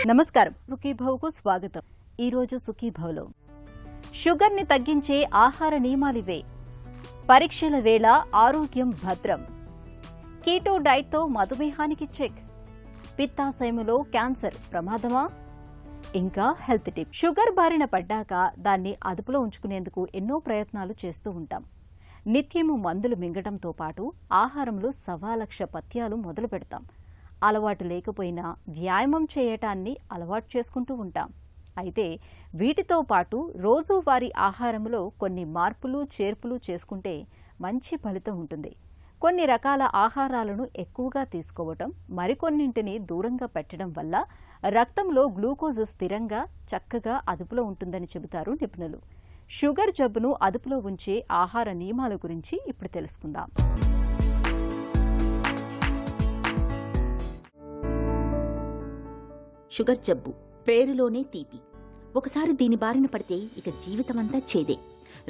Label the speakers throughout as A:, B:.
A: నమస్కారం, సుఖీభవ్కు స్వాగతం. ఈరోజు సుఖీభవ్లో షుగర్ ని తగ్గించే ఆహార నియమాలివే. పరీక్షల వేళ ఆరోగ్యం భద్రం. కీటో డైట్ తో మధుమేహానికి చెక్. పిత్తాశయములో క్యాన్సర్ ప్రమాదమా? ఇంకా హెల్త్ టిప్. షుగర్ బారిన పడ్డాక దాన్ని అదుపులో ఉంచుకునేందుకు ఎన్నో ప్రయత్నాలు చేస్తూ ఉంటాం. నిత్యము మందులు మింగటంతో పాటు ఆహారంలో 1,00,000 పథ్యాలు మొదలు పెడతాం. అలవాటు లేకపోయినా వ్యాయామం చేయటాన్ని అలవాటు చేసుకుంటూ ఉంటాం. అయితే వీటితో పాటు రోజువారీ ఆహారంలో కొన్ని మార్పులు చేర్పులు చేసుకుంటే మంచి ఫలితం ఉంటుంది. కొన్ని రకాల ఆహారాలను ఎక్కువగా తీసుకోవటం, మరికొన్నింటిని దూరంగా పెట్టడం వల్ల రక్తంలో గ్లూకోజ్ స్థిరంగా చక్కగా అదుపులో ఉంటుందని చెబుతారు నిపుణులు. షుగర్ జబ్బును అదుపులో ఉంచే ఆహార నియమాల గురించి ఇప్పుడు తెలుసుకుందాం.
B: షుగర్ జబ్బు పేరులోనే తీపి. ఒకసారి దీని బారిన పడితే ఇక జీవితమంతా చేదే.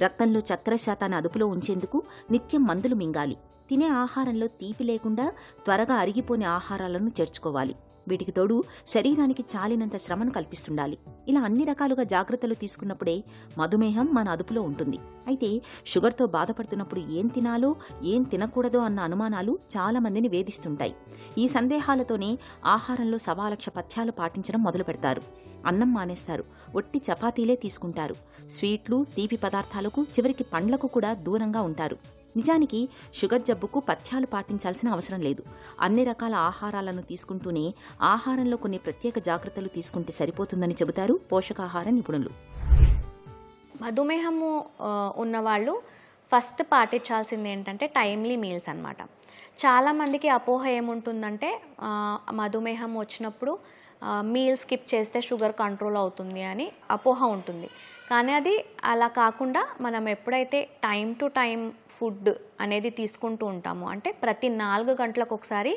B: రక్తంలో చక్కెర శాతాన్ని అదుపులో ఉంచేందుకు నిత్యం మందులు మింగాలి. తినే ఆహారంలో తీపి లేకుండా త్వరగా అరిగిపోని ఆహారాలను చేర్చుకోవాలి. వీటికి తోడు శరీరానికి చాలినంత శ్రమను కల్పిస్తుండాలి. ఇలా అన్ని రకాలుగా జాగ్రత్తలు తీసుకున్నప్పుడే మధుమేహం మన అదుపులో ఉంటుంది. అయితే షుగర్తో బాధపడుతున్నప్పుడు ఏం తినాలో ఏం తినకూడదో అన్న అనుమానాలు చాలా మందిని వేధిస్తుంటాయి. ఈ సందేహాలతోనే ఆహారంలో 1,00,000 పథ్యాలు పాటించడం మొదలు పెడతారు. అన్నం మానేస్తారు, ఒట్టి చపాతీలే తీసుకుంటారు. స్వీట్లు, తీపి పదార్థాలకు, చివరికి పండ్లకు కూడా దూరంగా ఉంటారు. నిజానికి షుగర్ జబ్బుకు పథ్యాలు పాటించాల్సిన అవసరం లేదు. అన్ని రకాల ఆహారాలను తీసుకుంటూనే ఆహారంలో కొన్ని ప్రత్యేక జాగ్రత్తలు తీసుకుంటే సరిపోతుందని చెబుతారు పోషకాహార నిపుణులు.
C: మధుమేహము ఉన్నవాళ్ళు ఫస్ట్ పాటించాల్సింది ఏంటంటే టైమ్లీ మీల్స్ అన్నమాట. చాలామందికి అపోహ ఏముంటుందంటే మధుమేహం వచ్చినప్పుడు మీల్ స్కిప్ చేస్తే షుగర్ కంట్రోల్ అవుతుంది అని అపోహ ఉంటుంది. కానీ అది అలా కాకుండా మనం ఎప్పుడైతే టైం టు టైం ఫుడ్ అనేది తీసుకుంటూ ఉంటామో, అంటే ప్రతి 4 గంటలకు ఒకసారి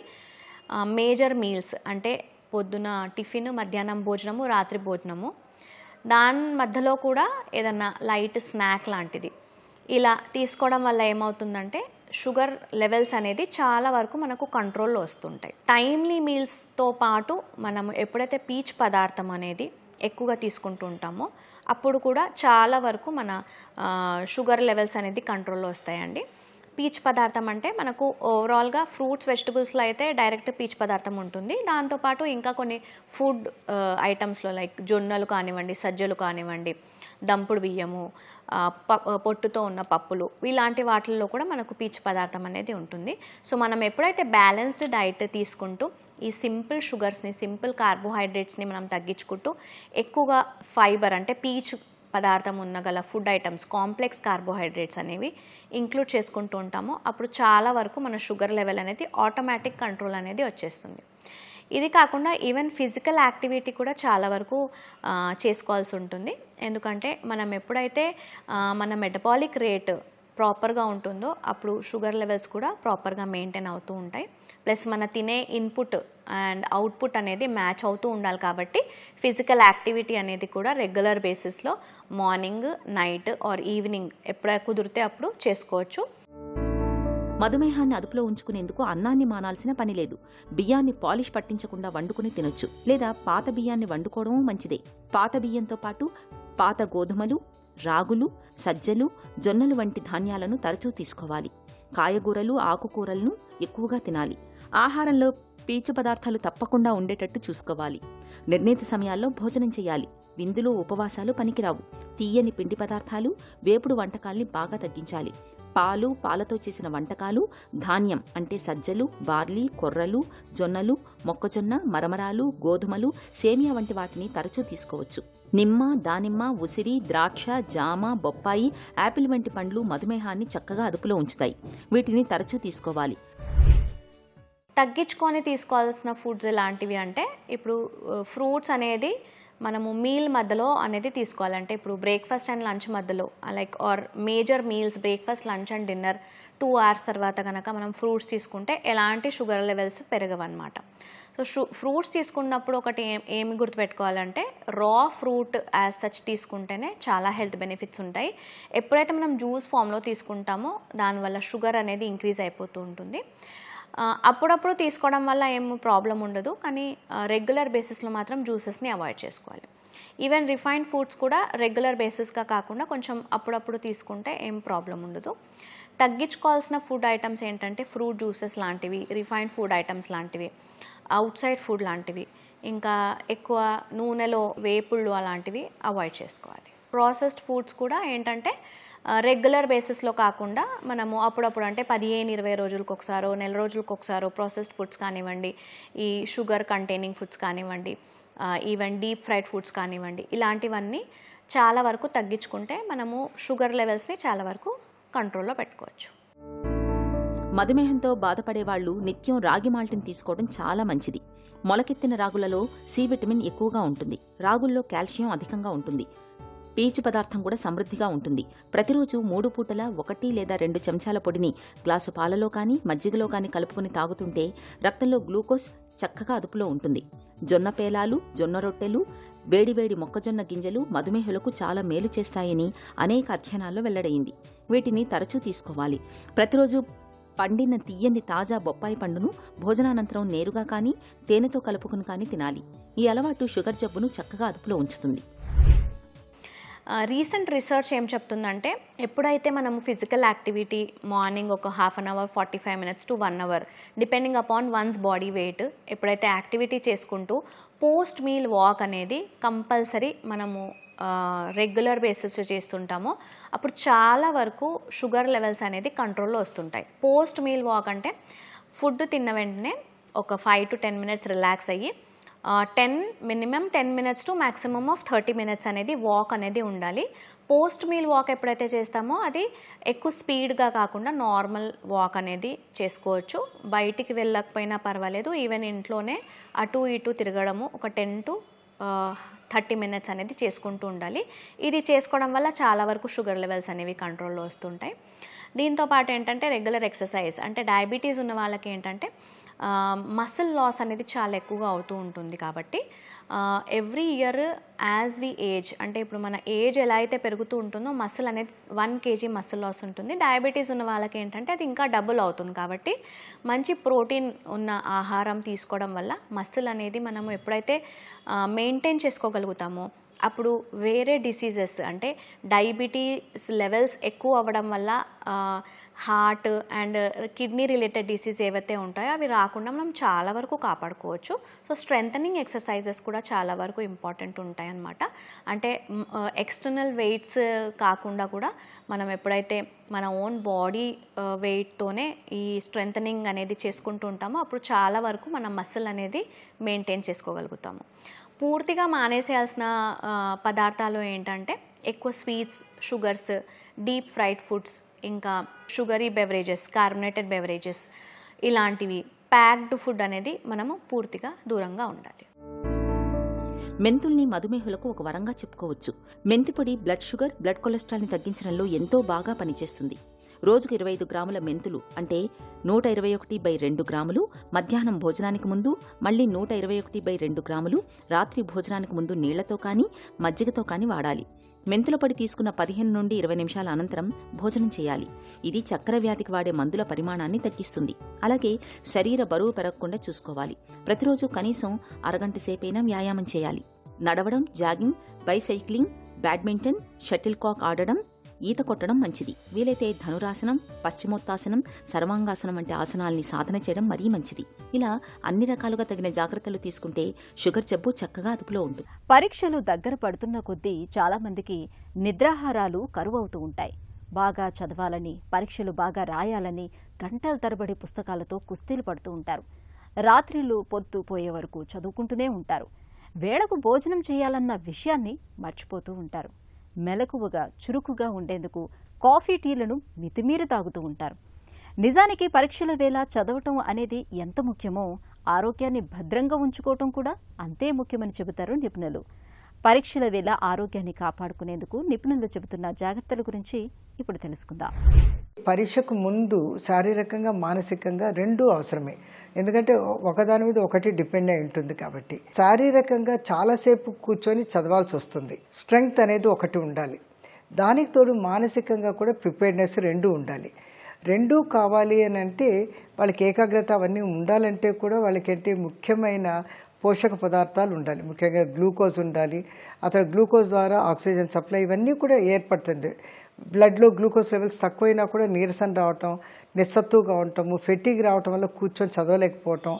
C: మేజర్ మీల్స్, అంటే పొద్దున టిఫిన్, మధ్యాహ్నం భోజనము, రాత్రి భోజనము, దాని మధ్యలో కూడా ఏదన్నా లైట్ స్నాక్ లాంటిది ఇలా తీసుకోవడం వల్ల ఏమవుతుందంటే షుగర్ లెవెల్స్ అనేది చాలా వరకు మనకు కంట్రోల్లో వస్తుంటాయి. టైమ్లీ మీల్స్తో పాటు మనం ఎప్పుడైతే పీచు పదార్థం అనేది ఎక్కువగా తీసుకుంటూ ఉంటామో అప్పుడు కూడా చాలా వరకు మన షుగర్ లెవెల్స్ అనేది కంట్రోల్లో వస్తాయండి. పీచు పదార్థం అంటే మనకు ఓవరాల్గా ఫ్రూట్స్, వెజిటబుల్స్లో అయితే డైరెక్ట్ పీచు పదార్థం ఉంటుంది. దాంతోపాటు ఇంకా కొన్ని ఫుడ్ ఐటమ్స్లో లైక్ జొన్నలు కానివ్వండి, సజ్జలు కానివ్వండి, దంపుడు బియ్యము, పొట్టుతో ఉన్న పప్పులు, ఇలాంటి వాటిల్లో కూడా మనకు పీచు పదార్థం అనేది ఉంటుంది. సో మనం ఎప్పుడైతే బ్యాలెన్స్డ్ డైట్ తీసుకుంటూ ఈ సింపుల్ షుగర్స్ని, సింపుల్ కార్బోహైడ్రేట్స్ని మనం తగ్గించుకుంటూ ఎక్కువగా ఫైబర్ అంటే పీచు పదార్థం ఉన్నగల ఫుడ్ ఐటమ్స్, కాంప్లెక్స్ కార్బోహైడ్రేట్స్ అనేవి ఇంక్లూడ్ చేసుకుంటూ ఉంటామో అప్పుడు చాలా వరకు మన షుగర్ లెవెల్ అనేది ఆటోమేటిక్ కంట్రోల్ అనేది వచ్చేస్తుంది. ఇది కాకుండా ఈవెన్ ఫిజికల్ యాక్టివిటీ కూడా చాలా వరకు చేసుకోవాల్సి ఉంటుంది. ఎందుకంటే మనం ఎప్పుడైతే మన మెటబాలిక్ రేట్ ప్రాపర్గా ఉంటుందో అప్పుడు షుగర్ లెవెల్స్ కూడా ప్రాపర్గా మెయింటైన్ అవుతూ ఉంటాయి. ప్లస్ మన తినే ఇన్పుట్ అండ్ అవుట్పుట్ అనేది మ్యాచ్ అవుతూ ఉండాలి. కాబట్టి ఫిజికల్ యాక్టివిటీ అనేది కూడా రెగ్యులర్ బేసిస్లో మార్నింగ్, నైట్ ఆర్ ఈవినింగ్ ఎప్పుడు కుదిరితే అప్పుడు చేసుకోవచ్చు.
B: మధుమేహాన్ని అదుపులో ఉంచుకునేందుకు అన్నాన్ని మానాల్సిన పని లేదు. బియ్యాన్ని పాలిష్ పట్టించకుండా వండుకుని తినొచ్చు, లేదా పాత బియ్యాన్ని వండుకోవడమూ మంచిదే. పాత బియ్యంతో పాటు పాత గోధుమలు, రాగులు, సజ్జలు, జొన్నలు వంటి ధాన్యాలను తరచూ తీసుకోవాలి. కాయగూరలు, ఆకుకూరలను ఎక్కువగా తినాలి. ఆహారంలో పీచు పదార్థాలు తప్పకుండా ఉండేటట్టు చూసుకోవాలి. నిర్ణీత సమయాల్లో భోజనం చేయాలి. విందులు, ఉపవాసాలు పనికిరావు. తీయని పిండి పదార్థాలు, వేపుడు వంటకాల్ని బాగా తగ్గించాలి. పాలు, పాలతో చేసిన వంటకాలు, ధాన్యం అంటే సజ్జలు, బార్లీ, కొర్రలు, జొన్నలు, మొక్కజొన్న, మరమరాలు, గోధుమలు, సేమియా వంటి వాటిని తరచూ తీసుకోవచ్చు. నిమ్మ, దానిమ్మ, ఉసిరి, ద్రాక్ష, జామ, బొప్పాయి, యాపిల్ వంటి పండ్లు మధుమేహాన్ని చక్కగా అదుపులో ఉంచుతాయి. వీటిని తరచూ తీసుకోవాలి.
C: తగ్గించుకొని తీసుకోవాల్సిన ఫుడ్స్ ఎలాంటివి అంటే ఇప్పుడు ఫ్రూట్స్ అనేది మనము మీల్ మధ్యలో అనేది తీసుకోవాలంటే ఇప్పుడు బ్రేక్ఫాస్ట్ అండ్ లంచ్ మధ్యలో like or major meals breakfast, lunch and dinner 2 hours తర్వాత కనుక మనం ఫ్రూట్స్ తీసుకుంటే ఎలాంటి షుగర్ లెవెల్స్ పెరగవన్నమాట. సో ఫ్రూట్స్ తీసుకున్నప్పుడు ఒకటి ఏమి గుర్తుపెట్టుకోవాలంటే రా ఫ్రూట్ యాజ్ సచ్ తీసుకుంటేనే చాలా హెల్త్ బెనిఫిట్స్ ఉంటాయి. ఎప్పుడైతే మనం జ్యూస్ ఫామ్లో తీసుకుంటామో దానివల్ల షుగర్ అనేది ఇంక్రీజ్ అయిపోతూ ఉంటుంది. అప్పుడప్పుడు తీసుకోవడం వల్ల ఏం ప్రాబ్లం ఉండదు, కానీ రెగ్యులర్ బేసిస్లో మాత్రం జ్యూసెస్ని అవాయిడ్ చేసుకోవాలి. ఈవెన్ రిఫైన్డ్ ఫుడ్స్ కూడా రెగ్యులర్ బేసిస్గా కాకుండా కొంచెం అప్పుడప్పుడు తీసుకుంటే ఏం ప్రాబ్లం ఉండదు. తగ్గించుకోవాల్సిన ఫుడ్ ఐటమ్స్ ఏంటంటే ఫ్రూట్ జ్యూసెస్ లాంటివి, రిఫైన్డ్ ఫుడ్ ఐటమ్స్ లాంటివి, అవుట్ సైడ్ ఫుడ్ లాంటివి, ఇంకా ఎక్కువ నూనెలో వేపుళ్ళు అలాంటివి అవాయిడ్ చేసుకోవాలి. ప్రాసెస్డ్ ఫుడ్స్ కూడా ఏంటంటే రెగ్యులర్ బేసిస్లో కాకుండా మనము అప్పుడప్పుడు అంటే 15-20 రోజులకు ఒకసారో నెల రోజులకు ఒకసారో ప్రాసెస్డ్ ఫుడ్స్ కానివ్వండి, ఈ షుగర్ కంటైనింగ్ ఫుడ్స్ కానివ్వండి, ఈవెన్ డీప్ ఫ్రైడ్ ఫుడ్స్ కానివ్వండి, ఇలాంటివన్నీ చాలా వరకు తగ్గించుకుంటే మనము షుగర్ లెవెల్స్ని చాలా వరకు కంట్రోల్లో పెట్టుకోవచ్చు.
B: మధుమేహంతో బాధపడేవాళ్లు నిత్యం రాగి మాల్ట్ని తీసుకోవడం చాలా మంచిది. మొలకెత్తిన రాగులలో సి విటమిన్ ఎక్కువగా ఉంటుంది. రాగుల్లో కాల్షియం అధికంగా ఉంటుంది. పీచు పదార్థం కూడా సమృద్ధిగా ఉంటుంది. ప్రతిరోజు 3 పూటల 1 లేదా 2 చెంచాల పొడిని గ్లాసు పాలలో కానీ మజ్జిగలో కానీ కలుపుకుని తాగుతుంటే రక్తంలో గ్లూకోజ్ చక్కగా అదుపులో ఉంటుంది. జొన్న పేలాలు, జొన్న రొట్టెలు, వేడివేడి మొక్కజొన్న గింజలు మధుమేహులకు చాలా మేలు చేస్తాయని అనేక అధ్యయనాల్లో వెల్లడైంది. వీటిని తరచూ తీసుకోవాలి. ప్రతిరోజు పండిన తీయని తాజా బొప్పాయి పండును భోజనానంతరం నేరుగా కానీ తేనెతో కలుపుకుని కానీ తినాలి. ఈ అలవాటు షుగర్ జబ్బును చక్కగా అదుపులో ఉంచుతుంది.
C: రీసెంట్ రీసెర్చ్ ఏం చెప్తుందంటే, ఎప్పుడైతే మనం ఫిజికల్ యాక్టివిటీ మార్నింగ్ ఒక 1/2 hour 45 minutes to 1 hour depending upon one's body weight ఎప్పుడైతే యాక్టివిటీ చేసుకుంటూ పోస్ట్ మీల్ వాక్ అనేది కంపల్సరీ మనము రెగ్యులర్ బేసిస్ చేస్తుంటామో అప్పుడు చాలా వరకు షుగర్ లెవెల్స్ అనేది కంట్రోల్లో వస్తుంటాయి. పోస్ట్ మీల్ వాక్ అంటే ఫుడ్ తిన్న వెంటనే ఒక 5 to 10 minutes రిలాక్స్ అయ్యి minimum 10 minutes to maximum of 30 minutes అనేది వాక్ అనేది ఉండాలి. పోస్ట్ మీల్ వాక్ ఎప్పుడైతే చేస్తామో అది ఎక్కువ స్పీడ్గా కాకుండా నార్మల్ వాక్ అనేది చేసుకోవచ్చు. బయటికి వెళ్ళకపోయినా పర్వాలేదు, ఈవెన్ ఇంట్లోనే అటు ఇటు తిరగడము ఒక 10 to 30 minutes అనేది చేసుకుంటూ ఉండాలి. ఇది చేసుకోవడం వల్ల చాలా వరకు షుగర్ లెవెల్స్ అనేవి కంట్రోల్లో వస్తుంటాయి. దీంతోపాటు ఏంటంటే రెగ్యులర్ ఎక్సర్సైజ్, అంటే డయాబెటీస్ ఉన్న వాళ్ళకి ఏంటంటే మసిల్ లాస్ అనేది చాలా ఎక్కువగా అవుతూ ఉంటుంది. కాబట్టి every year as we age, అంటే ఇప్పుడు మన ఏజ్ ఎలా అయితే పెరుగుతూ ఉంటుందో మసిల్ అనేది 1 kg మసిల్ లాస్ ఉంటుంది. డయాబెటీస్ ఉన్న వాళ్ళకి ఏంటంటే అది ఇంకా డబుల్ అవుతుంది. కాబట్టి మంచి ప్రోటీన్ ఉన్న ఆహారం తీసుకోవడం వల్ల మసిల్ అనేది మనము ఎప్పుడైతే మెయింటైన్ చేసుకోగలుగుతామో అప్పుడు వేరే డిసీజెస్ అంటే డయాబెటీస్ లెవెల్స్ ఎక్కువ అవ్వడం వల్ల heart and kidney related disease ఏవైతే ఉంటాయో అవి రాకుండా మనం చాలా వరకు కాపాడుకోవచ్చు. సో స్ట్రెంథనింగ్ ఎక్సర్సైజెస్ కూడా చాలా వరకు ఇంపార్టెంట్ ఉంటాయి అన్నమాట. అంటే ఎక్స్టర్నల్ వెయిట్స్ కాకుండా కూడా మనం ఎప్పుడైతే మన ఓన్ బాడీ వెయిట్తోనే ఈ స్ట్రెంథనింగ్ అనేది చేసుకుంటూ ఉంటామో అప్పుడు చాలా వరకు మన మసిల్ అనేది మెయింటైన్ చేసుకోగలుగుతాము. పూర్తిగా మానేసేయాల్సిన పదార్థాలు ఏంటంటే ఎక్కువ sweets, sugars, deep fried foods, ఇంకా షుగరీ బెవరేజెస్, కార్బోనేటెడ్ బెవరేజెస్, ఇలాంటివి ప్యాక్డ్ ఫుడ్ అనేది మనము పూర్తిగా దూరంగా ఉండాలి.
B: మెంతుల్ని మధుమేహులకు ఒక వరంగా చెప్పుకోవచ్చు. మెంతిపొడి బ్లడ్ షుగర్, బ్లడ్ కొలెస్ట్రాల్ని తగ్గించడంలో ఎంతో బాగా పనిచేస్తుంది. రోజుకు 25 గ్రాముల మెంతులు అంటే 121/2 గ్రాములు మధ్యాహ్నం భోజనానికి ముందు, మళ్ళీ 121/2 గ్రాములు రాత్రి భోజనానికి ముందు నీళ్లతో కానీ మజ్జిగతో కానీ వాడాలి. మెంతుల పొడి తీసుకున్న 15 నుండి 20 నిమిషాల అనంతరం భోజనం చేయాలి. ఇది చక్కెర వ్యాధికి వాడే మందుల పరిమాణాన్ని తగ్గిస్తుంది. అలాగే శరీర బరువు పెరగకుండా చూసుకోవాలి. ప్రతిరోజు కనీసం అరగంట సేపైనా వ్యాయామం చేయాలి. నడవడం, జాగింగ్, బైసైక్లింగ్, బ్యాడ్మింటన్, షటిల్ కాక్ ఆడడం, ఈత కొట్టడం మంచిది. వీలైతే ధనురాసనం, పశ్చిమోత్తాసనం, సర్వాంగాసనం వంటి ఆసనాల్ని సాధన చేయడం మరీ మంచిది. ఇలా అన్ని రకాలుగా తగిన జాగ్రత్తలు తీసుకుంటే షుగర్ జబ్బు చక్కగా అదుపులో ఉంటుంది.
A: పరీక్షలు దగ్గర పడుతున్న కొద్దీ చాలా మందికి నిద్రాహారాలు కరువవుతూ ఉంటాయి. బాగా చదవాలని, పరీక్షలు బాగా రాయాలని గంటల తరబడి పుస్తకాలతో కుస్తీలు పడుతూ ఉంటారు. రాత్రిళ్ళు పొద్దు పోయే వరకు చదువుకుంటూనే ఉంటారు. వేళకు భోజనం చేయాలన్న విషయాన్ని మర్చిపోతూ ఉంటారు. మెలకువగా, చురుకుగా ఉండేందుకు కాఫీ, టీలను మితిమీరి తాగుతూ ఉంటారు. నిజానికి పరీక్షల వేళ చదవటం అనేది ఎంత ముఖ్యమో ఆరోగ్యాన్ని భద్రంగా ఉంచుకోవటం కూడా అంతే ముఖ్యమని చెబుతారు నిపుణులు. పరీక్షల వేళ ఆరోగ్యాన్ని కాపాడుకునేందుకు నిపుణులు చెబుతున్న జాగ్రత్తల గురించి ఇప్పుడు తెలుసుకుందాం.
D: పరీక్షకు ముందు శారీరకంగా, మానసికంగా రెండూ అవసరమే. ఎందుకంటే ఒకదాని మీద ఒకటి డిపెండ్ అయి ఉంటుంది. కాబట్టి శారీరకంగా చాలాసేపు కూర్చొని చదవాల్సి వస్తుంది. స్ట్రెంగ్త్ అనేది ఒకటి ఉండాలి. దానికి తోడు మానసికంగా కూడా ప్రిపేర్నెస్ రెండూ ఉండాలి. రెండూ కావాలి అని అంటే వాళ్ళకి ఏకాగ్రత అవన్నీ ఉండాలంటే కూడా వాళ్ళకంటే ముఖ్యమైన పోషక పదార్థాలు ఉండాలి. ముఖ్యంగా గ్లూకోజ్ ఉండాలి. అతను గ్లూకోజ్ ద్వారా ఆక్సిజన్ సప్లై ఇవన్నీ కూడా ఏర్పడుతుంది. బ్లడ్లో గ్లూకోజ్ లెవెల్స్ తక్కువైనా కూడా నీరసం రావటం, నిస్సత్తుగా ఉండటము, ఫెటీగ్ రావటం వల్ల కూర్చొని చదవలేకపోవటం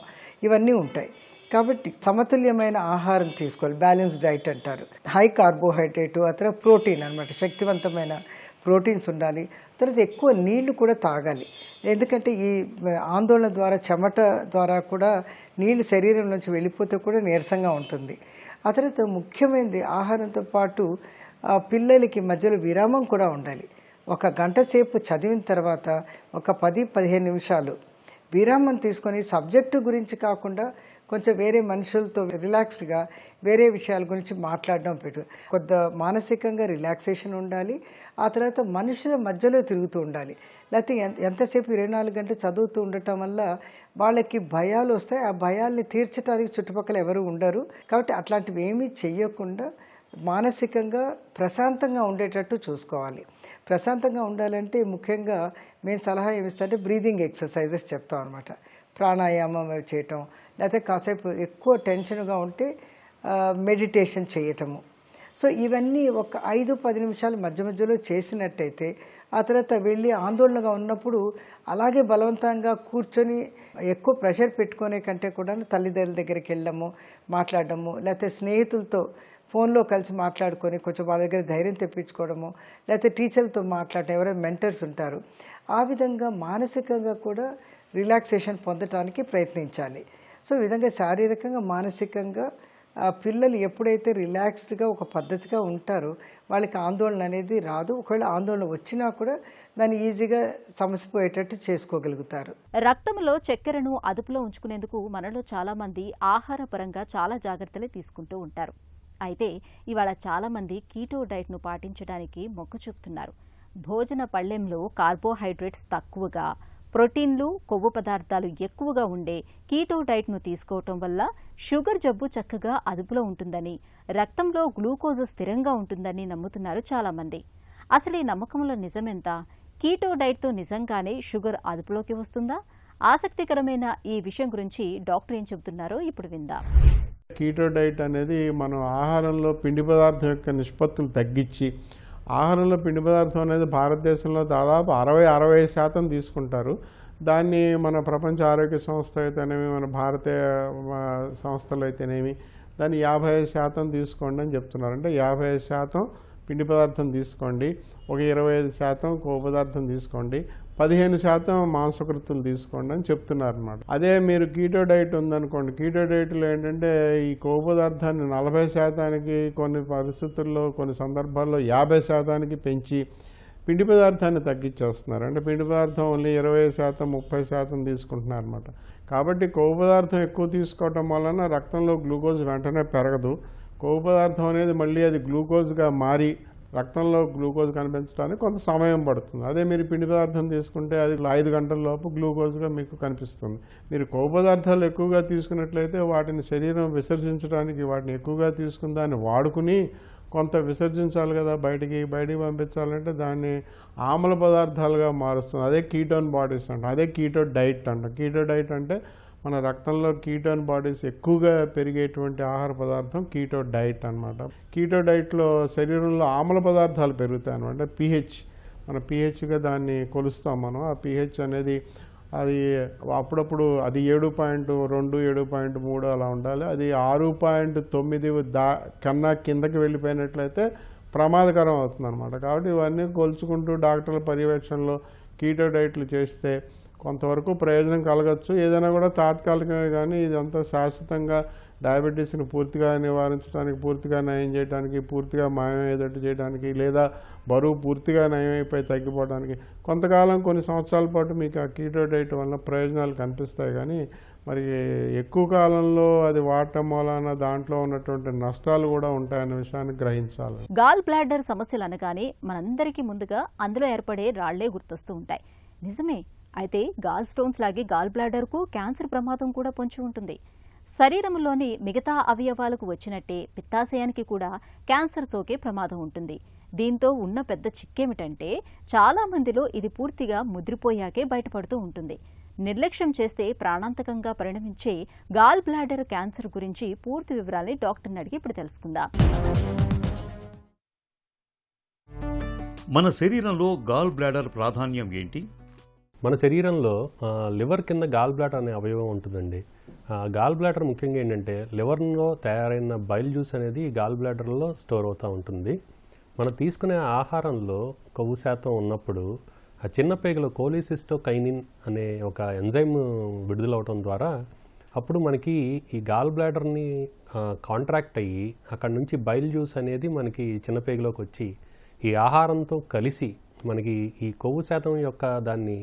D: ఇవన్నీ ఉంటాయి. కాబట్టి సమతుల్యమైన ఆహారం తీసుకోవాలి. బ్యాలెన్స్ డైట్ అంటారు. హై కార్బోహైడ్రేటు, ఆ తర్వాత ప్రోటీన్ అనమాట, శక్తివంతమైన ప్రోటీన్స్ ఉండాలి. తర్వాత ఎక్కువ నీళ్లు కూడా తాగాలి. ఎందుకంటే ఈ ఆందోళన ద్వారా, చెమట ద్వారా కూడా నీళ్లు శరీరం నుంచి వెళ్ళిపోతే కూడా నీరసంగా ఉంటుంది. ఆ తర్వాత ముఖ్యమైనది ఆహారంతో పాటు పిల్లలకి మధ్యలో విరామం కూడా ఉండాలి. 1 గంట సేపు చదివిన తర్వాత ఒక 10-15 నిమిషాలు విరామం తీసుకొని సబ్జెక్టు గురించి కాకుండా కొంచెం వేరే మనుషులతో రిలాక్స్డ్గా వేరే విషయాల గురించి మాట్లాడడం పెట్టు. కొద్ది మానసికంగా రిలాక్సేషన్ ఉండాలి. ఆ తర్వాత మనుషుల మధ్యలో తిరుగుతూ ఉండాలి. లేకపోతే ఎంతసేపు 24 గంటలు చదువుతూ ఉండటం వల్ల వాళ్ళకి భయాలు వస్తాయి. ఆ భయాల్ని తీర్చడానికి చుట్టుపక్కల ఎవరు ఉండరు. కాబట్టి అట్లాంటివి ఏమీ చెయ్యకుండా మానసికంగా ప్రశాంతంగా ఉండేటట్టు చూసుకోవాలి. ప్రశాంతంగా ఉండాలంటే ముఖ్యంగా మేము సలహా ఏమిస్తుంటే బ్రీదింగ్ ఎక్సర్సైజెస్ చెప్తాం అనమాట. ప్రాణాయామం చేయటం, లేకపోతే కాసేపు ఎక్కువ టెన్షన్గా ఉంటే మెడిటేషన్ చేయటము. సో ఇవన్నీ ఒక 5-10 నిమిషాలు మధ్య మధ్యలో చేసినట్టయితే ఆ తర్వాత వెళ్ళి ఆందోళనగా ఉన్నప్పుడు అలాగే బలవంతంగా కూర్చొని ఎక్కువ ప్రెషర్ పెట్టుకునే కంటే కూడా తల్లిదండ్రుల దగ్గరికి వెళ్ళడము, మాట్లాడడము, లేకపోతే స్నేహితులతో ఫోన్లో కలిసి మాట్లాడుకొని కొంచెం వాళ్ళ దగ్గర ధైర్యం తెప్పించుకోవడము, లేకపోతే టీచర్లతో మాట్లాడటం, ఎవరైనా మెంటర్స్ ఉంటారు. ఆ విధంగా మానసికంగా కూడా రిలాక్సేషన్ పొందటానికి ప్రయత్నించాలి. సో ఈ విధంగా శారీరకంగా, మానసికంగా పిల్లలు ఎప్పుడైతే రిలాక్స్డ్గా ఒక పద్ధతిగా ఉంటారో వాళ్ళకి ఆందోళన అనేది రాదు. ఒకవేళ ఆందోళన వచ్చినా కూడా దాన్ని ఈజీగా సమసిపోయేటట్టు చేసుకోగలుగుతారు.
A: రక్తంలో చక్కెరను అదుపులో ఉంచుకునేందుకు మనలో చాలామంది ఆహారపరంగా చాలా జాగ్రత్తలు తీసుకుంటూ ఉంటారు. అయితే ఇవాళ చాలామంది కీటో డైట్ను పాటించడానికి మొగ్గు చూపుతున్నారు. భోజన పళ్ళెంలో కార్బోహైడ్రేట్స్ తక్కువగా, ప్రోటీన్లు, కొవ్వు పదార్థాలు ఎక్కువగా ఉండే కీటో డైట్ను తీసుకోవటం వల్ల షుగర్ జబ్బు చక్కగా అదుపులో ఉంటుందని, రక్తంలో గ్లూకోజ్ స్థిరంగా ఉంటుందని నమ్ముతున్నారు చాలామంది. అసలు ఈ నమ్మకంలో నిజమెంత? కీటో డైట్తో నిజంగానే షుగర్ అదుపులోకి వస్తుందా? ఆసక్తికరమైన ఈ విషయం గురించి డాక్టర్ ఏం చెబుతున్నారో ఇప్పుడు విందాం.
E: కీటో డైట్ అనేది మనం ఆహారంలో పిండి పదార్థం యొక్క నిష్పత్తులు తగ్గించి, ఆహారంలో పిండి పదార్థం అనేది భారతదేశంలో దాదాపు 60-65% తీసుకుంటారు. దాన్ని మన ప్రపంచ ఆరోగ్య సంస్థ అయితేనేమి, మన భారతీయ సంస్థలు అయితేనేమి దాన్ని 55% తీసుకోండి అని చెప్తున్నారు. అంటే 55% పిండి పదార్థం తీసుకోండి, ఒక 25% కొవ్వు పదార్థం తీసుకోండి, 15% మాంసకృతులు తీసుకోండి అని చెప్తున్నారు అన్నమాట. అదే మీరు కీటో డైట్ ఉందనుకోండి, కీటో డైట్లో ఏంటంటే ఈ కొవ్వు పదార్థాన్ని 40%కి, కొన్ని పరిస్థితుల్లో కొన్ని సందర్భాల్లో 50%కి పెంచి పిండి పదార్థాన్ని తగ్గించేస్తున్నారు. అంటే పిండి పదార్థం ఓన్లీ 20%, 30% తీసుకుంటున్నారు అన్నమాట. కాబట్టి కొవ్వు పదార్థం ఎక్కువ తీసుకోవటం వలన రక్తంలో గ్లూకోజ్ వెంటనే పెరగదు. కొవ్వు పదార్థం అనేది మళ్ళీ అది గ్లూకోజ్గా మారి రక్తంలో గ్లూకోజ్ కనిపించడానికి కొంత సమయం పడుతుంది. అదే మీరు పిండి పదార్థం తీసుకుంటే అది 5 గంటల లోపు గ్లూకోజ్గా మీకు కనిపిస్తుంది. మీరు కొవ్వు పదార్థాలు ఎక్కువగా తీసుకున్నట్లయితే వాటిని శరీరం విసర్జించడానికి, వాటిని ఎక్కువగా తీసుకుని దాన్ని వాడుకుని కొంత విసర్జించాలి కదా, బయటికి పంపించాలంటే దాన్ని ఆమ్ల పదార్థాలుగా మారుస్తుంది. అదే కీటోన్ బాడీస్ అంట, అదే కీటో డైట్ అంట. కీటో డైట్ అంటే మన రక్తంలో కీటోన్ బాడీస్ ఎక్కువగా పెరిగేటువంటి ఆహార పదార్థం కీటో డైట్ అనమాట. కీటో డైట్లో శరీరంలో ఆమ్ల పదార్థాలు పెరుగుతాయి అనమాట. pH, మన pHగా దాన్ని కొలుస్తాం మనం. ఆ pH అనేది అది అప్పుడప్పుడు అది 7.2, 7.3 అలా ఉండాలి. అది 6.9 కన్నా కిందకి వెళ్ళిపోయినట్లయితే ప్రమాదకరం అవుతుంది అనమాట. కాబట్టి ఇవన్నీ కొలుచుకుంటూ డాక్టర్ల పర్యవేక్షణలో కీటో డైట్లు చేస్తే కొంతవరకు ప్రయోజనం కలగచ్చు. ఏదైనా కూడా తాత్కాలికంగా, కానీ ఇదంతా శాశ్వతంగా డయాబెటీస్ని పూర్తిగా నివారించడానికి, పూర్తిగా నయం చేయడానికి, పూర్తిగా మాయమయ్యేటట్టు చేయడానికి, లేదా బరువు పూర్తిగా నయమైపోయి తగ్గిపోవడానికి కొంతకాలం, కొన్ని సంవత్సరాల పాటు మీకు ఆ కీటో డైట్ వల్ల ప్రయోజనాలు కనిపిస్తాయి. కానీ మరి ఎక్కువ కాలంలో అది వాడటం వలన దాంట్లో ఉన్నటువంటి నష్టాలు కూడా ఉంటాయనే విషయాన్ని గ్రహించాలి.
A: గాల్ బ్లాడర్ సమస్యలు అనగానే మనందరికీ ముందుగా అందులో ఏర్పడే రాళ్లే గుర్తొస్తూ ఉంటాయి. నిజమే. అయితే గాల్ స్టోన్స్ లాగే గాల్ బ్లాడర్కు క్యాన్సర్ ప్రమాదం కూడా పొంచి ఉంటుంది. శరీరంలోని మిగతా అవయవాలకు వచ్చినట్టే పిత్తాశయానికి కూడా క్యాన్సర్ సోకే ప్రమాదం ఉంటుంది. దీంతో ఉన్న పెద్ద చిక్కేమిటంటే చాలా మందిలో ఇది పూర్తిగా ముద్రిపోయాకే బయటపడుతూ ఉంటుంది. నిర్లక్ష్యం చేస్తే ప్రాణాంతకంగా పరిణమించే గాల్ బ్లాడర్ క్యాన్సర్ గురించి పూర్తి వివరాల్ని డాక్టర్ని అడిగి ఇప్పుడు తెలుసుకుందాం.
F: మన శరీరంలో గాల్ బ్లాడర్ ప్రాధాన్యం ఏంటి?
G: మన శరీరంలో లివర్ కింద గాల్ బ్లాడర్ అనే అవయవం ఉంటుందండి. గాల్ బ్లాడర్ ముఖ్యంగా ఏంటంటే లివర్లో తయారైన బైల్ జ్యూస్ అనేది గాల్ బ్లాడర్లో స్టోర్ అవుతూ ఉంటుంది. మనం తీసుకునే ఆహారంలో కొవ్వు శాతం ఉన్నప్పుడు ఆ చిన్న పేగులో కోలిసిస్టోకైనిన్ అనే ఒక ఎంజైమ్ విడుదలవటం ద్వారా అప్పుడు మనకి ఈ గాల్ బ్లాడర్ని కాంట్రాక్ట్ అయ్యి అక్కడ నుంచి బైల్ జ్యూస్ అనేది మనకి చిన్న పేగులోకి వచ్చి ఈ ఆహారంతో కలిసి మనకి ఈ కొవ్వు శాతం యొక్క దాన్ని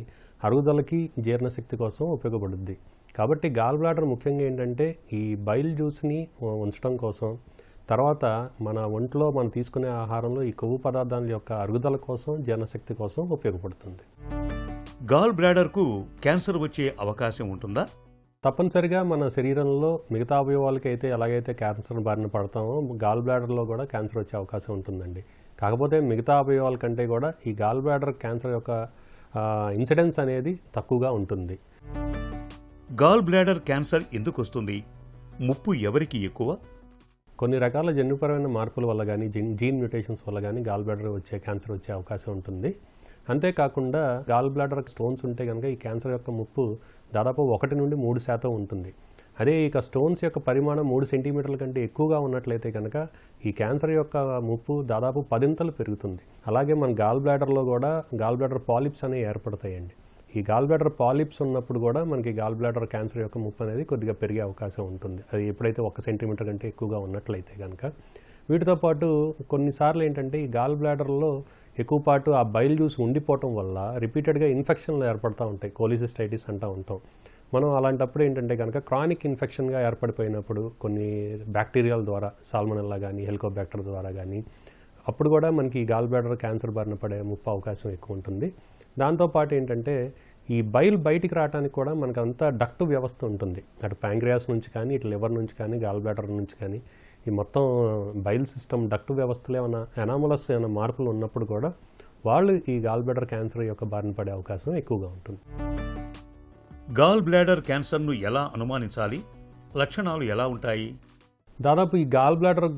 G: అరుగుదలకి జీర్ణశక్తి కోసం ఉపయోగపడుద్ది. కాబట్టి గాల్ బ్లాడర్ ముఖ్యంగా ఏంటంటే ఈ బైల్ జ్యూస్ని ఉంచడం కోసం, తర్వాత మన ఒంట్లో మనం తీసుకునే ఆహారంలో ఈ కొవ్వు పదార్థాల యొక్క అరుగుదల కోసం, జీర్ణశక్తి కోసం ఉపయోగపడుతుంది.
F: గాల్ బ్లాడర్కు క్యాన్సర్ వచ్చే అవకాశం ఉంటుందా?
G: తప్పనిసరిగా మన శరీరంలో మిగతా అవయవాలకి అయితే ఎలాగైతే క్యాన్సర్ బారిన పడతామో గాల్ బ్లాడర్లో కూడా క్యాన్సర్ వచ్చే అవకాశం ఉంటుందండి. కాకపోతే మిగతా అవయవాల కంటే కూడా ఈ గాల్ బ్లాడర్ క్యాన్సర్ యొక్క ఇన్సిడెన్స్ అనేది తక్కువగా ఉంటుంది.
F: గాల్ బ్లాడర్ క్యాన్సర్ ఎందుకు వస్తుంది? ముప్పు ఎవరికి ఎక్కువ?
G: కొన్ని రకాల జన్యుపరమైన మార్పుల వల్ల కానీ జీన్ మ్యూటేషన్స్ వల్ల కానీ గాల్ బ్లాడర్ వచ్చే క్యాన్సర్ వచ్చే అవకాశం ఉంటుంది. అంతేకాకుండా గాల్ బ్లాడర్ స్టోన్స్ ఉంటే కనుక ఈ క్యాన్సర్ యొక్క ముప్పు దాదాపు 1 నుండి 3% ఉంటుంది. అదే ఇక స్టోన్స్ యొక్క పరిమాణం 3 సెంటీమీటర్ల కంటే ఎక్కువగా ఉన్నట్లయితే కనుక ఈ క్యాన్సర్ యొక్క ముప్పు దాదాపు 10 పెరుగుతుంది. అలాగే మన గాల్ బ్లాడర్లో కూడా గాల్ బ్లాడర్ పాలిప్స్ అనేవి ఏర్పడతాయండి. ఈ గాల్ బ్లాడర్ పాలిప్స్ ఉన్నప్పుడు కూడా మనకి గాల్ బ్లాడర్ క్యాన్సర్ యొక్క ముప్పు అనేది కొద్దిగా పెరిగే అవకాశం ఉంటుంది. అది ఎప్పుడైతే 1 సెంటీమీటర్ కంటే ఎక్కువగా ఉన్నట్లయితే కనుక. వీటితో పాటు కొన్నిసార్లు ఏంటంటే ఈ గాల్ బ్లాడర్లో ఎక్కువ పాటు ఆ బైల్ జ్యూస్ ఉండిపోవటం వల్ల రిపీటెడ్గా ఇన్ఫెక్షన్లు ఏర్పడుతూ ఉంటాయి, కోలిసిస్టైటిస్ అంటూ ఉంటాం మనం. అలాంటప్పుడు ఏంటంటే కనుక క్రానిక్ ఇన్ఫెక్షన్గా ఏర్పడిపోయినప్పుడు కొన్ని బ్యాక్టీరియాల ద్వారా, సాల్మనెల్లా కానీ హెలికోబ్యాక్టర్ ద్వారా కానీ, అప్పుడు కూడా మనకి ఈ గాల్ బ్లాడర్ క్యాన్సర్ బారిన పడే ముప్పు అవకాశం ఎక్కువ ఉంటుంది. దాంతోపాటు ఏంటంటే ఈ బైల్ బయటికి రావడానికి కూడా మనకు అంతా డక్ట్ వ్యవస్థ ఉంటుంది. అటు ప్యాంక్రియాస్ నుంచి కానీ, ఇటు లివర్ నుంచి కానీ, గాల్ బ్లాడర్ నుంచి కానీ, ఈ మొత్తం బైల్ సిస్టమ్ డక్ట్ వ్యవస్థలో ఏమైనా ఎనామలస్ ఏమైనా మార్పులు ఉన్నప్పుడు కూడా వాళ్ళు ఈ గాల్ బ్లాడర్ క్యాన్సర్ యొక్క బారిన పడే అవకాశం ఎక్కువగా ఉంటుంది.
F: గాల్ బ్లాడర్ క్యాన్సర్ను ఎలా అనుమానించాలి? లక్షణాలు ఎలా ఉంటాయి?
G: దాదాపు ఈ గాల్ బ్లాడర్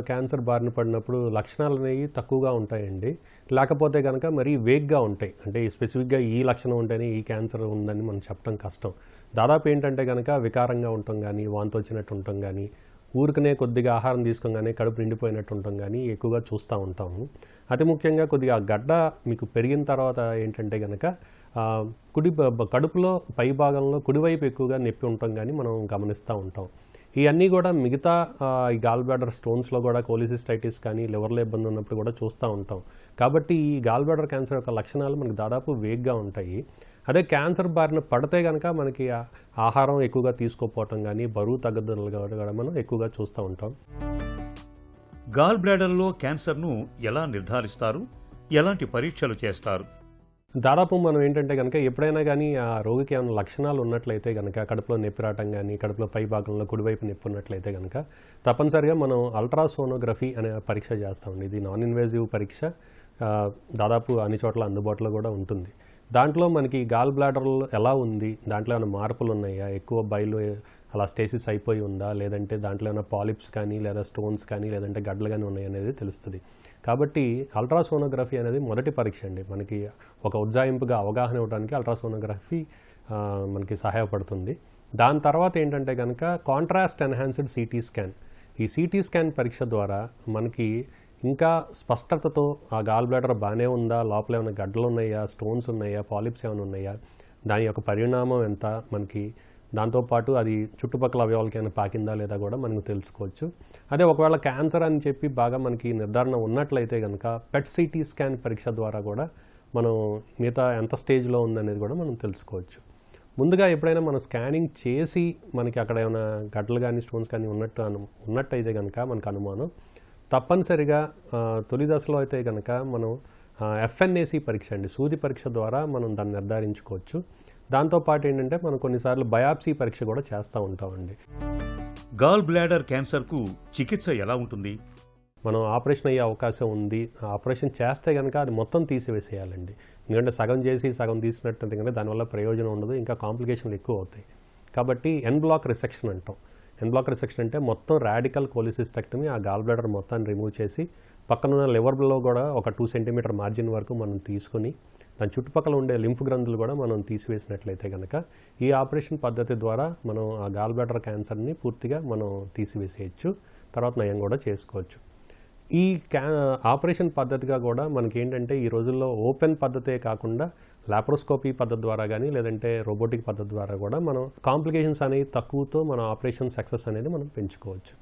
G: క్యాన్సర్ బారిన పడినప్పుడు లక్షణాలు అనేవి తక్కువగా ఉంటాయండి. లేకపోతే కనుక మరీ వేగ్గా ఉంటాయి. అంటే స్పెసిఫిక్గా ఈ లక్షణం ఉంటేనే ఈ క్యాన్సర్ ఉందని మనం చెప్పడం కష్టం. దాదాపు ఏంటంటే కనుక వికారంగా ఉండటం కానీ, వాంతి వచ్చినట్టు ఉండటం కానీ, ఊరికనే కొద్దిగా ఆహారం తీసుకోగానే కడుపు నిండిపోయినట్టు ఉండటం కానీ ఎక్కువగా చూస్తూ ఉంటాము. అతి ముఖ్యంగా కొద్దిగా గడ్డ మీకు పెరిగిన తర్వాత ఏంటంటే కనుక కడుపులో పై భాగంలో కుడివైపు ఎక్కువగా నొప్పి ఉండటం కానీ మనం గమనిస్తూ ఉంటాం. ఇవన్నీ కూడా మిగతా ఈ గాల్ బ్లాడర్ స్టోన్స్లో కూడా కోలిసిస్టైటిస్ కానీ, లివర్లో ఇబ్బంది ఉన్నప్పుడు కూడా చూస్తూ ఉంటాం. కాబట్టి ఈ గాల్ బ్లాడర్ క్యాన్సర్ యొక్క లక్షణాలు మనకు దాదాపు వేగ్గా ఉంటాయి. అదే క్యాన్సర్ బారిన పడితే కనుక మనకి ఆహారం ఎక్కువగా తీసుకోకపోవటం కానీ, బరువు తగ్గదలు కూడా మనం ఎక్కువగా చూస్తూ ఉంటాం.
F: గాల్ బ్లాడర్లో క్యాన్సర్ను ఎలా నిర్ధారిస్తారు? ఎలాంటి పరీక్షలు చేస్తారు?
G: దాదాపు మనం ఏంటంటే కనుక ఎప్పుడైనా కానీ ఆ రోగికి ఏమైనా లక్షణాలు ఉన్నట్లయితే కనుక, కడుపులో నొప్పి రావటం కానీ, కడుపులో పై భాగంలో కుడివైపు నొప్పి ఉన్నట్లయితే కనుక తప్పనిసరిగా మనం అల్ట్రాసోనోగ్రఫీ అనే పరీక్ష చేస్తామండి. ఇది నాన్ ఇన్వేజివ్ పరీక్ష. దాదాపు అన్ని చోట్ల అందుబాటులో కూడా ఉంటుంది. దాంట్లో మనకి గాల్ బ్లాడర్లో ఎలా ఉంది, దాంట్లో ఏమైనా మార్పులు ఉన్నాయా, ఎక్కువ బైలు అలా స్టేసిస్ అయిపోయి ఉందా, లేదంటే దాంట్లో ఏమైనా పాలిప్స్ కానీ, లేదా స్టోన్స్ కానీ, లేదంటే గడ్డలు కానీ ఉన్నాయి అనేది తెలుస్తుంది. కాబట్టి అల్ట్రాసోనోగ్రఫీ అనేది మొదటి పరీక్ష అండి. మనకి ఒక ఉజ్జాయింపుగా అవగాహన ఇవ్వడానికి అల్ట్రాసోనోగ్రఫీ మనకి సహాయపడుతుంది. దాని తర్వాత ఏంటంటే కనుక కాంట్రాస్ట్ ఎన్హాన్స్డ్ సిటీ స్కాన్. ఈ సిటీ స్కాన్ పరీక్ష ద్వారా మనకి ఇంకా స్పష్టతతో ఆ గాల్ బ్లాడర్ బాగానే ఉందా, లోపల ఏమైనా గడ్డలు ఉన్నాయా, స్టోన్స్ ఉన్నాయా, పాలిప్స్ ఏమైనా ఉన్నాయా, దాని యొక్క పరిణామం ఎంత మనకి, దాంతోపాటు అది చుట్టుపక్కల అవయవాలకి ఏమైనా పాకిందా లేదా కూడా మనకు తెలుసుకోవచ్చు. అదే ఒకవేళ క్యాన్సర్ అని చెప్పి బాగా మనకి నిర్ధారణ ఉన్నట్లయితే కనుక పెట్ సిటీ స్కాన్ పరీక్ష ద్వారా కూడా మనం మిగతా ఎంత స్టేజ్లో ఉందనేది కూడా మనం తెలుసుకోవచ్చు. ముందుగా ఎప్పుడైనా మనం స్కానింగ్ చేసి మనకి అక్కడ ఏమైనా గడ్డలు కానీ, స్టోన్స్ కానీ ఉన్నట్టయితే కనుక మనకు అనుమానం, తప్పనిసరిగా తొలి దశలో అయితే కనుక మనం FNAC పరీక్ష అండి, సూది పరీక్ష ద్వారా మనం దాన్ని నిర్ధారించుకోవచ్చు. దాంతోపాటు ఏంటంటే మనం కొన్నిసార్లు బయాప్సీ పరీక్ష కూడా చేస్తూ ఉంటామండి.
F: గాల్ బ్లాడర్ క్యాన్సర్కు చికిత్స ఎలా ఉంటుంది?
G: మనం ఆపరేషన్ అయ్యే అవకాశం ఉంది. ఆపరేషన్ చేస్తే కనుక అది మొత్తం తీసివేసేయాలండి. ఎందుకంటే సగం చేసి సగం తీసినట్టు కనుక దానివల్ల ప్రయోజనం ఉండదు, ఇంకా కాంప్లికేషన్లు ఎక్కువ అవుతాయి. కాబట్టి ఎన్ బ్లాక్ రిసెక్షన్ అంటాం. ఎన్ బ్లాక్ రిసెక్షన్ అంటే మొత్తం రాడికల్ కోలిసిస్టెక్టమీ, ఆ గాల్ బ్లాడర్ మొత్తాన్ని రిమూవ్ చేసి పక్కనున్న లివర్లో కూడా ఒక 2 సెంటీమీటర్ మార్జిన్ వరకు మనం తీసుకొని దాని చుట్టుపక్కల ఉండే లింఫ్ గ్రంథులు కూడా మనం తీసివేసినట్లయితే కనుక ఈ ఆపరేషన్ పద్ధతి ద్వారా మనం ఆ గాల్ బ్లాడర్ క్యాన్సర్ని పూర్తిగా మనం తీసివేసేయచ్చు, తర్వాత నయం కూడా చేసుకోవచ్చు. ఈ ఆపరేషన్ పద్ధతిగా కూడా మనకి ఏంటంటే ఈ రోజుల్లో ఓపెన్ పద్ధతే కాకుండా లాప్రోస్కోపీ పద్ధతి ద్వారా కానీ లేదంటే రోబోటిక్ పద్ధతి ద్వారా కూడా మనం కాంప్లికేషన్స్ అనేవి తక్కువతో మన ఆపరేషన్ సక్సెస్ అనేది మనం పెంచుకోవచ్చు.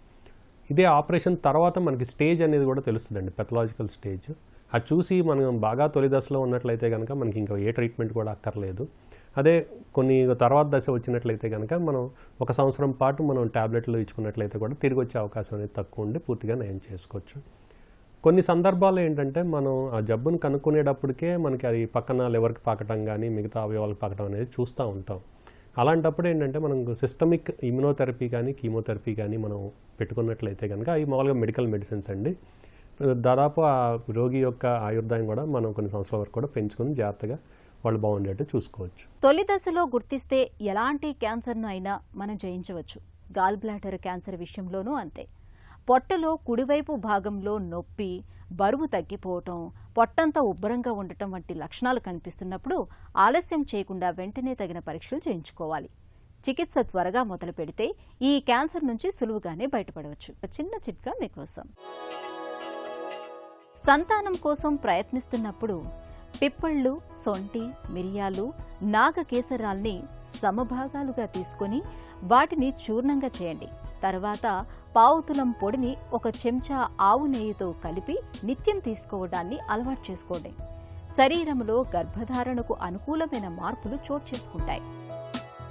G: ఇదే ఆపరేషన్ తర్వాత మనకి స్టేజ్ అనేది కూడా తెలుస్తుందండి, పెథలాజికల్ స్టేజ్. అది చూసి మనం బాగా తొలి దశలో ఉన్నట్లయితే కనుక మనకి ఇంకా ఏ ట్రీట్మెంట్ కూడా అక్కర్లేదు. అదే కొన్ని తర్వాత దశ వచ్చినట్లయితే కనుక మనం 1 సంవత్సరం పాటు మనం ట్యాబ్లెట్లు ఇచ్చుకున్నట్లయితే కూడా తిరిగి వచ్చే అవకాశం అనేది తక్కువ ఉండి పూర్తిగా నయం చేసుకోవచ్చు. కొన్ని సందర్భాల్లో ఏంటంటే మనం ఆ జబ్బును కనుక్కునేటప్పటికే మనకి అది పక్కన లివర్కి పాకటం కానీ మిగతా అవయవాలకు పాకటం అనేది చూస్తూ ఉంటాం. అలాంటప్పుడు ఏంటంటే మనం సిస్టమిక్ ఇమ్యునోథెరపీ కానీ కీమోథెరపీ కానీ మనం పెట్టుకున్నట్లయితే కనుక అవి మామూలుగా మెడికల్ మెడిసిన్స్ అండి. దాదాపు ఆ రోగి యొక్క ఆయుర్దాయం కూడా మనం కొన్ని సంవత్సరాల వరకు కూడా పెంచుకొని జాగ్రత్తగా వాళ్ళు బాగుండేట్టు చూసుకోవచ్చు.
A: తొలి దశలో గుర్తిస్తే ఎలాంటి క్యాన్సర్ను అయినా మనం జయించవచ్చు. గాల్ బ్లాడర్ క్యాన్సర్ విషయంలోనూ అంతే. పొట్టలో కుడివైపు భాగంలో నొప్పి, బరువు తగ్గిపోవటం, పొట్టంతా ఉబ్బరంగా ఉండటం వంటి లక్షణాలు కనిపిస్తున్నప్పుడు ఆలస్యం చేయకుండా వెంటనే తగిన పరీక్షలు చేయించుకోవాలి. చికిత్స త్వరగా మొదలు పెడితే ఈ క్యాన్సర్ నుంచి సులువుగానే బయటపడవచ్చు. చిన్న చిట్కా మీకోసం. సంతానం కోసం ప్రయత్నిస్తున్నప్పుడు పిప్పళ్ళు, సొంటి, మిరియాలు, నాగకేసరాల్ని సమభాగాలుగా తీసుకొని వాటిని చూర్ణంగా చేయండి. తర్వాత పావుతులం పొడిని 1 చెంచా ఆవు నెయ్యితో కలిపి నిత్యం తీసుకోవడాన్ని అలవాటు చేసుకోండి. శరీరంలో గర్భధారణకు అనుకూలమైన మార్పులు చోటు చేసుకుంటాయి.